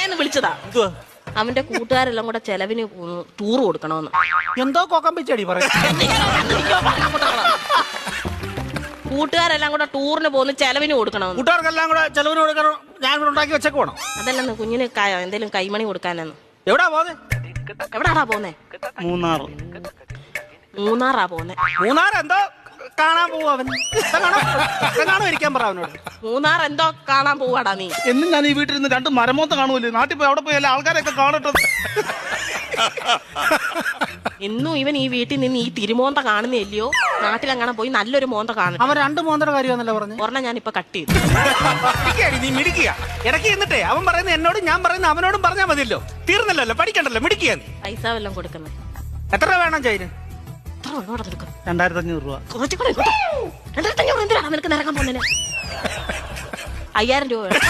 പറയാന്ന് വിളിച്ചതാ. അവന്റെ കൂട്ടുകാരെല്ലാം കൂടെ ചെലവിന് ടൂർ കൊടുക്കണമെന്ന്. എന്തോ കൊക്കം പിച്ചടി പറയും. കൂട്ടുകാരെല്ലാം കൂടെ ടൂറിന് പോകുന്ന ചെലവിന് കൊടുക്കണമെന്ന്. കൂട്ടുകാർക്കെല്ലാം കൂടെ ചെലവിന് കൊടുക്കണം. ഞാൻ കൂടെ ഉണ്ടാക്കി വെച്ചേക്ക് വേണം. അതല്ലെന്ന് കുഞ്ഞിന് എന്തേലും കൈമണി കൊടുക്കാനെന്ന്. എവിടാ പോന്നെ? എവിടാടാ പോന്നെ? മൂന്നാറാ പോന്നെ. മൂന്നാർ എന്തോ കാണാൻ പോവും അവൻ. കാണോ ഇരിക്കാൻ പറ അവനോട്. മൂന്നാർ എന്തോ കാണാൻ പോവാടാ നീ. എന്നും ഞാൻ ഈ വീട്ടിൽ നിന്ന് 2 മരമോത്ത കാണുമല്ലോ. നാട്ടിൽ പോയി അവിടെ പോയി എല്ലാ ആൾക്കാരൊക്കെ കാണട്ടെ. എന്നും ഇവൻ ഈ വീട്ടിൽ നിന്ന് ഈ തിരുമോന്ത കാണുന്നില്ലയോ? നാട്ടിലെങ്ങനെ പോയി നല്ലൊരു മോന്ത കാണും. അവൻ 2 മോന്തയുടെ കാര്യമാണല്ലോ പറഞ്ഞു. ഒരെണ്ണം ഞാൻ ഇപ്പൊ കട്ട് ചെയ്തു. നീ മിടിക്കുക. ഇടയ്ക്ക് എന്നിട്ടേ അവൻ പറയുന്നത് എന്നോടും ഞാൻ പറയുന്നത് അവനോടും പറഞ്ഞാൽ മതിയല്ലോ. തീർന്നല്ലോ, പഠിക്കണ്ടല്ലോ, മിടിക്കുക. നീ പൈസ വല്ലതും കൊടുക്കുന്നത് എത്ര രൂപ വേണം ചൈന്? 2500 രൂപ. 2500 എന്തിനാണ് നിനക്ക് നിരക്കാൻ പോകുന്നതിന്? 5000 രൂപ വേണം.